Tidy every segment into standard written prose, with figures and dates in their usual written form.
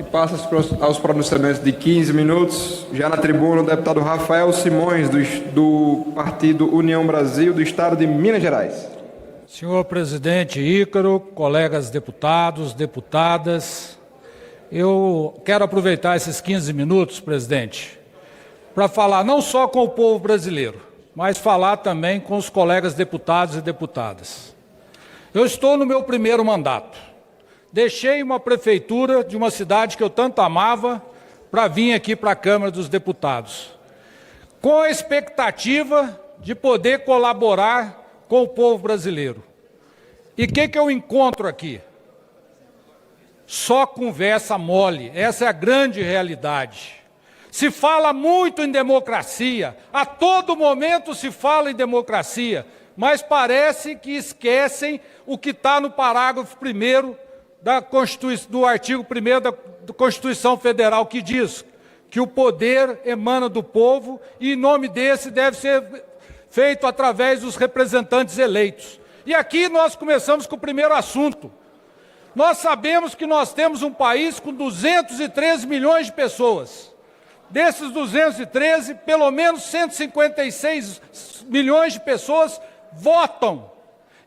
passa aos pronunciamentos de 15 minutos. Já na tribuna, o deputado Rafael Simões, do Partido União Brasil, do Estado de Minas Gerais. Senhor presidente Ícaro, colegas deputados, deputadas, eu quero aproveitar esses 15 minutos, presidente, para falar não só com o povo brasileiro, mas falar também com os colegas deputados e deputadas. Eu estou no meu primeiro mandato. Deixei uma prefeitura de uma cidade que eu tanto amava para vir aqui para a Câmara dos Deputados, com a expectativa de poder colaborar com o povo brasileiro. E o que eu encontro aqui? Só conversa mole, essa é a grande realidade. Se fala muito em democracia, a todo momento se fala em democracia, mas parece que esquecem o que está no parágrafo 1º do artigo 1º da Constituição Federal, que diz que o poder emana do povo e, em nome desse, deve ser feito através dos representantes eleitos. E aqui nós começamos com o primeiro assunto. Nós sabemos que nós temos um país com 213 milhões de pessoas. Desses 213, pelo menos 156 milhões de pessoas votam.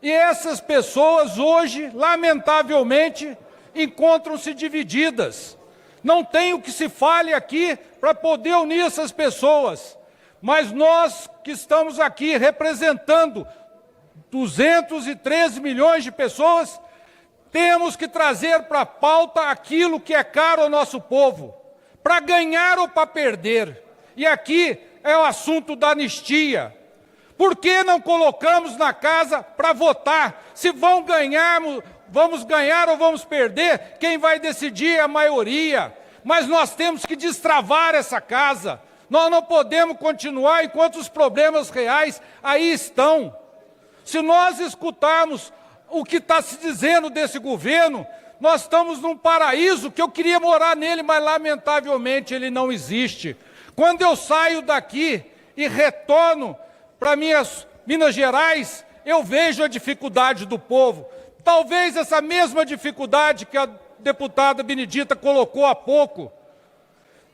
E essas pessoas hoje, lamentavelmente, encontram-se divididas. Não tem o que se fale aqui para poder unir essas pessoas. Mas nós que estamos aqui representando 213 milhões de pessoas, temos que trazer para a pauta aquilo que é caro ao nosso povo, para ganhar ou para perder. E aqui é o assunto da anistia. Por que não colocamos na casa para votar? Se vamos ganhar ou vamos perder, quem vai decidir é a maioria. Mas nós temos que destravar essa casa. Nós não podemos continuar enquanto os problemas reais aí estão. Se nós escutarmos o que está se dizendo desse governo, nós estamos num paraíso que eu queria morar nele, mas lamentavelmente ele não existe. Quando eu saio daqui e retorno para Minas Gerais, eu vejo a dificuldade do povo. Talvez essa mesma dificuldade que a deputada Benedita colocou há pouco,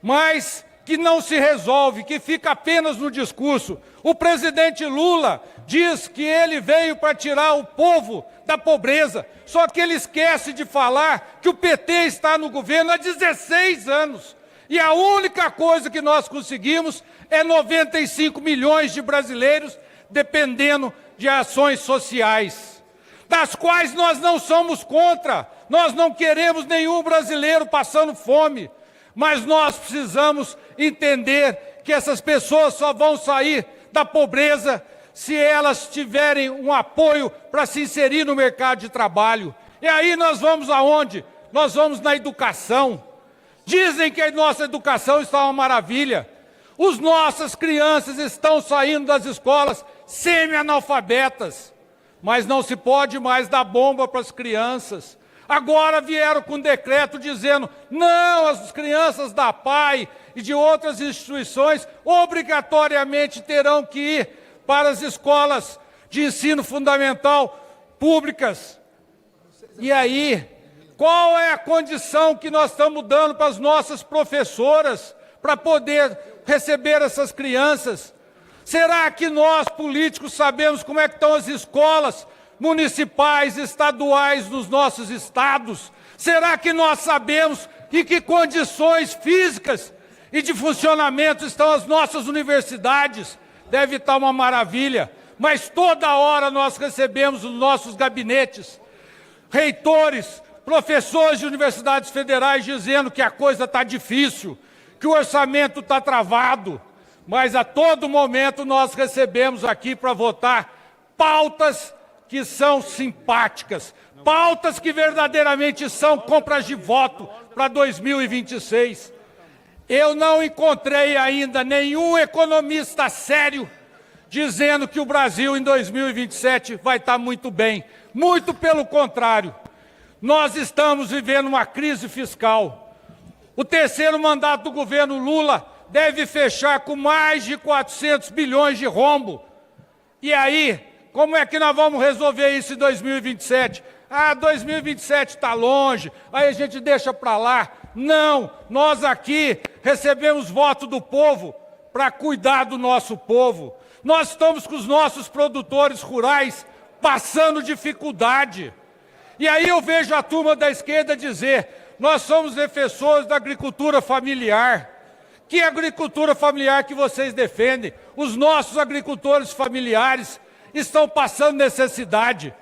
mas que não se resolve, que fica apenas no discurso. O presidente Lula diz que ele veio para tirar o povo da pobreza, só que ele esquece de falar que o PT está no governo há 16 anos. E a única coisa que nós conseguimos é 95 milhões de brasileiros dependendo de ações sociais, das quais nós não somos contra. Nós não queremos nenhum brasileiro passando fome, mas nós precisamos entender que essas pessoas só vão sair da pobreza se elas tiverem um apoio para se inserir no mercado de trabalho. E aí nós vamos aonde? Nós vamos na educação. Dizem que a nossa educação está uma maravilha. As nossas crianças estão saindo das escolas semi-analfabetas, mas não se pode mais dar bomba para as crianças. Agora vieram com um decreto dizendo, não, as crianças da PAI e de outras instituições obrigatoriamente terão que ir para as escolas de ensino fundamental públicas. E aí, qual é a condição que nós estamos dando para as nossas professoras para poder receber essas crianças? Será que nós, políticos, sabemos como é que estão as escolas municipais, estaduais dos nossos estados? Será que nós sabemos em que condições físicas e de funcionamento estão as nossas universidades? Deve estar uma maravilha, mas toda hora nós recebemos nos nossos gabinetes reitores, professores de universidades federais dizendo que a coisa está difícil, que o orçamento está travado, mas a todo momento nós recebemos aqui para votar pautas que são simpáticas, pautas que verdadeiramente são compras de voto para 2026. Eu não encontrei ainda nenhum economista sério dizendo que o Brasil em 2027 vai estar muito bem. Muito pelo contrário, nós estamos vivendo uma crise fiscal. O terceiro mandato do governo Lula deve fechar com mais de 400 bilhões de rombo. E aí, como é que nós vamos resolver isso em 2027? Ah, 2027 está longe, aí a gente deixa para lá. Não, nós aqui recebemos voto do povo para cuidar do nosso povo. Nós estamos com os nossos produtores rurais passando dificuldade. E aí eu vejo a turma da esquerda dizer, nós somos defensores da agricultura familiar. Que agricultura familiar que vocês defendem? Os nossos agricultores familiares estão passando necessidade.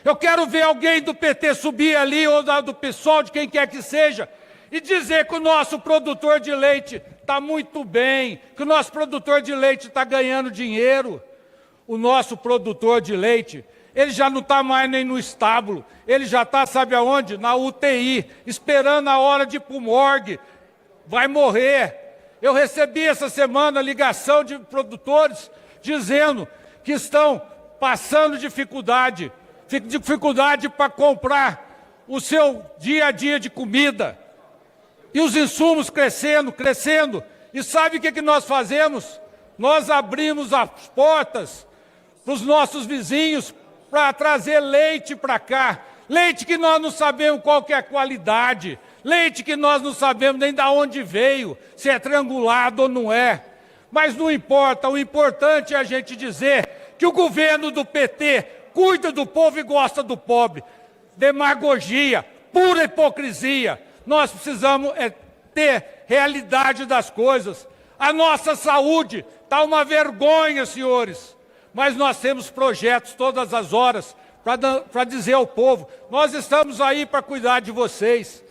Eu quero ver alguém do PT subir ali, ou do PSOL, de quem quer que seja, e dizer que o nosso produtor de leite está muito bem, que o nosso produtor de leite está ganhando dinheiro. O nosso produtor de leite, ele já não está mais nem no estábulo, ele já está, sabe aonde? Na UTI, esperando a hora de ir para o morgue, vai morrer. Eu recebi essa semana ligação de produtores dizendo que estão passando dificuldade para comprar o seu dia a dia de comida. E os insumos crescendo. E sabe o que nós fazemos? Nós abrimos as portas para os nossos vizinhos para trazer leite para cá. Leite que nós não sabemos qual que é a qualidade. Leite que nós não sabemos nem de onde veio, se é triangulado ou não é. Mas não importa, o importante é a gente dizer que o governo do PT cuida do povo e gosta do pobre. Demagogia, pura hipocrisia. Nós precisamos ter realidade das coisas. A nossa saúde está uma vergonha, senhores. Mas nós temos projetos todas as horas para dizer ao povo, nós estamos aí para cuidar de vocês.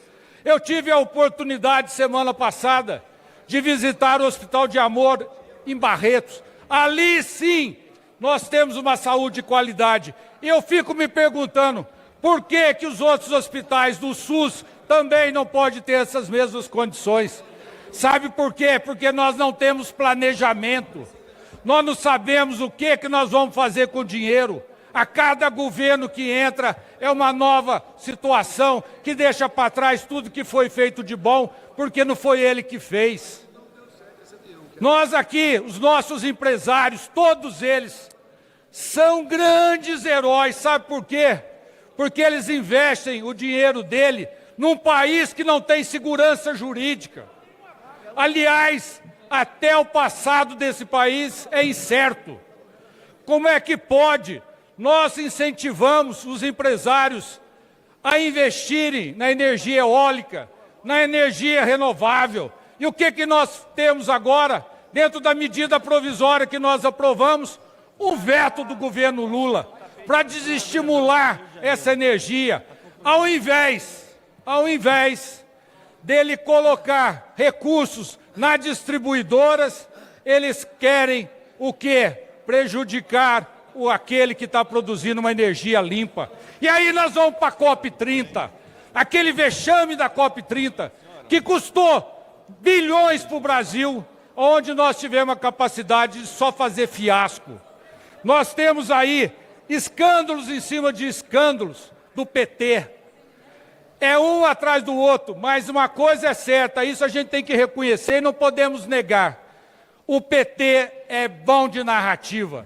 Eu tive a oportunidade, semana passada, de visitar o Hospital de Amor em Barretos. Ali, sim, nós temos uma saúde de qualidade. E eu fico me perguntando, por que que os outros hospitais do SUS também não podem ter essas mesmas condições? Sabe por quê? Porque nós não temos planejamento. Nós não sabemos o que nós vamos fazer com o dinheiro. A cada governo que entra é uma nova situação que deixa para trás tudo que foi feito de bom, porque não foi ele que fez. Nós aqui, os nossos empresários, todos eles, são grandes heróis. Sabe por quê? Porque eles investem o dinheiro dele num país que não tem segurança jurídica. Aliás, até o passado desse país é incerto. Como é que pode? Nós incentivamos os empresários a investirem na energia eólica, na energia renovável. E o que nós temos agora, dentro da medida provisória que nós aprovamos? Um veto do governo Lula para desestimular essa energia. Ao invés dele colocar recursos nas distribuidoras, eles querem o quê? Prejudicar aquele que está produzindo uma energia limpa. E aí nós vamos para a COP30, aquele vexame da COP30, que custou bilhões para o Brasil, onde nós tivemos a capacidade de só fazer fiasco. Nós temos aí escândalos em cima de escândalos do PT. É um atrás do outro, mas uma coisa é certa, isso a gente tem que reconhecer e não podemos negar. O PT é bom de narrativa.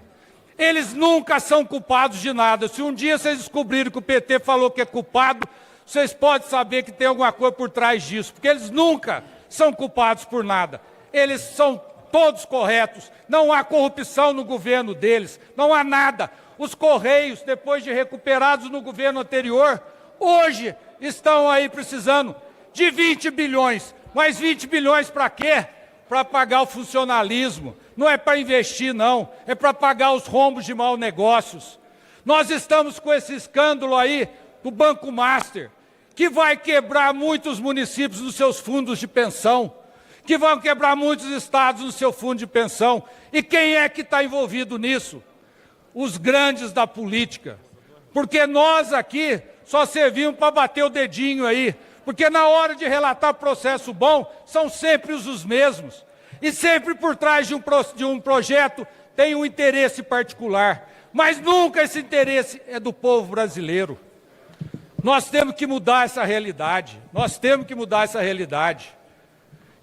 Eles nunca são culpados de nada. Se um dia vocês descobrirem que o PT falou que é culpado, vocês podem saber que tem alguma coisa por trás disso, porque eles nunca são culpados por nada. Eles são todos corretos, não há corrupção no governo deles, não há nada. Os Correios, depois de recuperados no governo anterior, hoje estão aí precisando de 20 bilhões. Mas 20 bilhões para quê? Para pagar o funcionalismo. Não é para investir, não. É para pagar os rombos de maus negócios. Nós estamos com esse escândalo aí do Banco Master, que vai quebrar muitos municípios nos seus fundos de pensão, que vão quebrar muitos estados no seu fundo de pensão. E quem é que está envolvido nisso? Os grandes da política. Porque nós aqui só servimos para bater o dedinho aí. Porque na hora de relatar processo bom, são sempre os mesmos. E sempre por trás de um projeto tem um interesse particular. Mas nunca esse interesse é do povo brasileiro. Nós temos que mudar essa realidade. Nós temos que mudar essa realidade.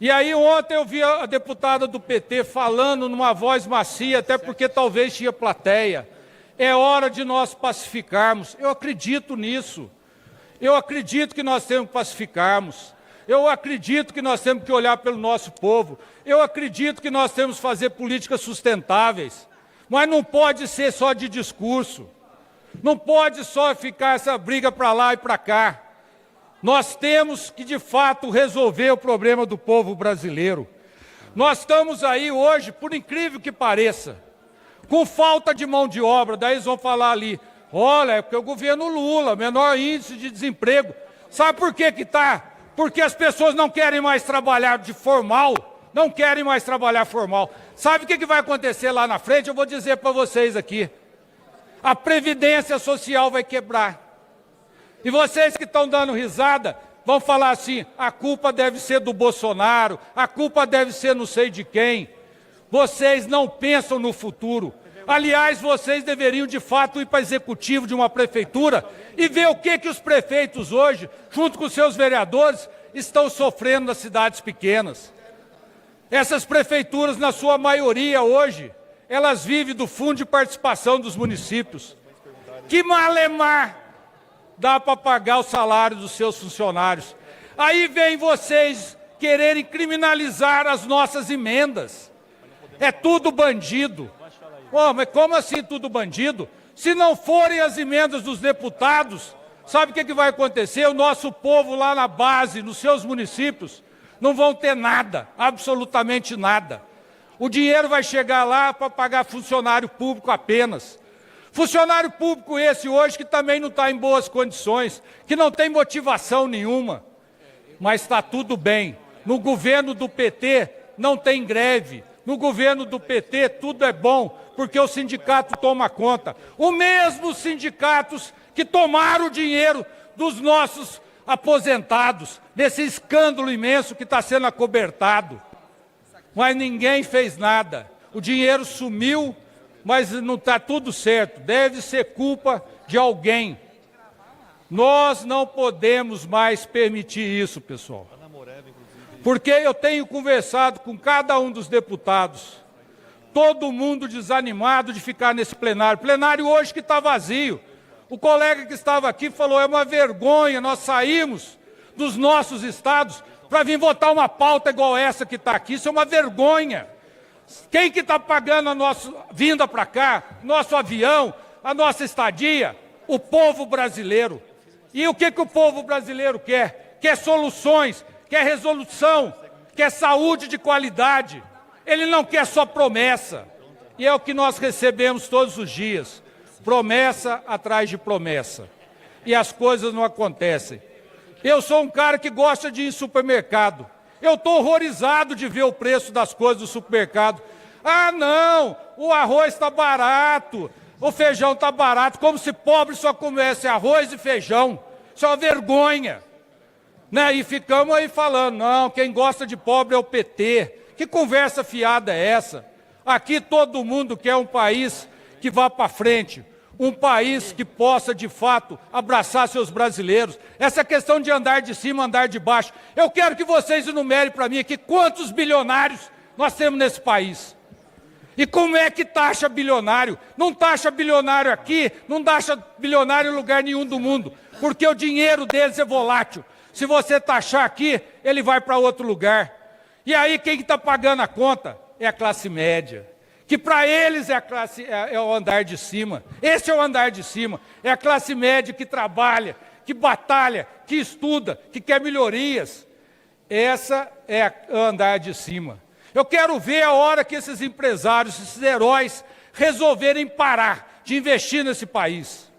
E aí ontem eu vi a deputada do PT falando numa voz macia, até porque talvez tinha plateia. É hora de nós pacificarmos. Eu acredito nisso. Eu acredito que nós temos que pacificarmos. Eu acredito que nós temos que olhar pelo nosso povo. Eu acredito que nós temos que fazer políticas sustentáveis. Mas não pode ser só de discurso. Não pode só ficar essa briga para lá e para cá. Nós temos que, de fato, resolver o problema do povo brasileiro. Nós estamos aí hoje, por incrível que pareça, com falta de mão de obra. Daí eles vão falar ali, olha, é porque o governo Lula, menor índice de desemprego. Sabe por que que está? Porque as pessoas não querem mais trabalhar de formal, não querem mais trabalhar formal. Sabe o que vai acontecer lá na frente? Eu vou dizer para vocês aqui. A Previdência Social vai quebrar. E vocês que estão dando risada, vão falar assim, a culpa deve ser do Bolsonaro, a culpa deve ser não sei de quem. Vocês não pensam no futuro. Aliás, vocês deveriam de fato ir para o executivo de uma prefeitura e ver o que os prefeitos hoje, junto com seus vereadores, estão sofrendo nas cidades pequenas. Essas prefeituras, na sua maioria hoje, elas vivem do fundo de participação dos municípios. Que malemar dá para pagar o salário dos seus funcionários. Aí vem vocês quererem criminalizar as nossas emendas. É tudo bandido. Oh, mas como assim tudo bandido? Se não forem as emendas dos deputados, sabe o que vai acontecer? O nosso povo lá na base, nos seus municípios, não vão ter nada, absolutamente nada. O dinheiro vai chegar lá para pagar funcionário público apenas. Funcionário público esse hoje que também não está em boas condições, que não tem motivação nenhuma. Mas está tudo bem. No governo do PT não tem greve. No governo do PT tudo é bom, porque o sindicato toma conta. Os mesmos sindicatos que tomaram o dinheiro dos nossos aposentados, desse escândalo imenso que está sendo acobertado. Mas ninguém fez nada. O dinheiro sumiu, mas não está tudo certo. Deve ser culpa de alguém. Nós não podemos mais permitir isso, pessoal. Porque eu tenho conversado com cada um dos deputados. Todo mundo desanimado de ficar nesse plenário. Plenário hoje que está vazio. O colega que estava aqui falou, é uma vergonha, nós saímos dos nossos estados para vir votar uma pauta igual essa que está aqui. Isso é uma vergonha. Quem que está pagando a nossa vinda para cá, nosso avião, a nossa estadia? O povo brasileiro. E o que o povo brasileiro quer? Quer soluções, quer resolução, quer saúde de qualidade. Ele não quer só promessa. E é o que nós recebemos todos os dias. Promessa atrás de promessa. E as coisas não acontecem. Eu sou um cara que gosta de ir em supermercado. Eu estou horrorizado de ver o preço das coisas do supermercado. Ah, não, o arroz está barato, o feijão está barato, como se pobre só comesse arroz e feijão. Isso é uma vergonha. Né? E ficamos aí falando, não, quem gosta de pobre é o PT. Que conversa fiada é essa? Aqui todo mundo quer um país que vá para frente, um país que possa, de fato, abraçar seus brasileiros. Essa questão de andar de cima, andar de baixo. Eu quero que vocês enumerem para mim aqui quantos bilionários nós temos nesse país. E como é que taxa bilionário? Não taxa bilionário aqui, não taxa bilionário em lugar nenhum do mundo, porque o dinheiro deles é volátil. Se você taxar aqui, ele vai para outro lugar. E aí quem está pagando a conta é a classe média. Que para eles é o andar de cima. Esse é o andar de cima. É a classe média que trabalha, que batalha, que estuda, que quer melhorias. Essa é o andar de cima. Eu quero ver a hora que esses empresários, esses heróis, resolverem parar de investir nesse país.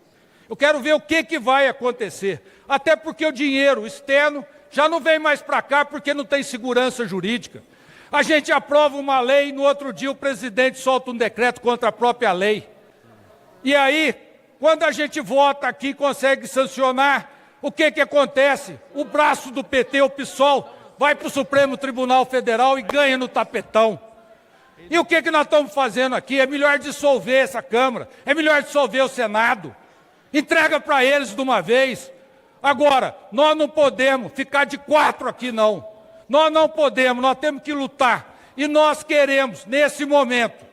Eu quero ver o que vai acontecer. Até porque o dinheiro externo já não vem mais para cá porque não tem segurança jurídica. A gente aprova uma lei e no outro dia o presidente solta um decreto contra a própria lei. E aí, quando a gente vota aqui e consegue sancionar, o que acontece? O braço do PT, o PSOL, vai para o Supremo Tribunal Federal e ganha no tapetão. E o que nós estamos fazendo aqui? É melhor dissolver essa Câmara, é melhor dissolver o Senado. Entrega para eles de uma vez. Agora, nós não podemos ficar de 4 aqui, não. Nós não podemos, nós temos que lutar. E nós queremos, nesse momento,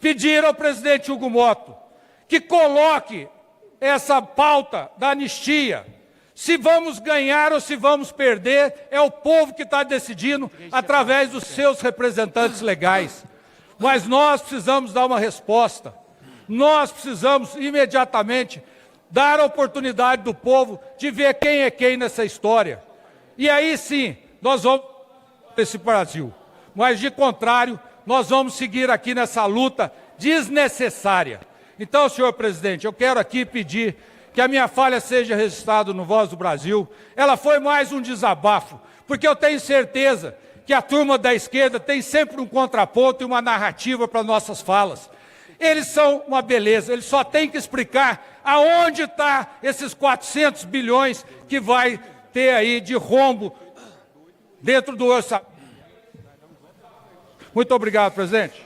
pedir ao presidente Hugo Motto que coloque essa pauta da anistia. Se vamos ganhar ou se vamos perder, é o povo que está decidindo através dos seus representantes legais. Mas nós precisamos dar uma resposta. Nós precisamos imediatamente dar a oportunidade do povo de ver quem é quem nessa história. E aí sim, nós vamos esse Brasil. Mas de contrário, nós vamos seguir aqui nessa luta desnecessária. Então, senhor presidente, eu quero aqui pedir que a minha falha seja registrada no Voz do Brasil. Ela foi mais um desabafo, porque eu tenho certeza que a turma da esquerda tem sempre um contraponto e uma narrativa para nossas falas. Eles são uma beleza, eles só têm que explicar aonde está esses 400 bilhões que vai ter aí de rombo dentro do orçamento. Muito obrigado, presidente.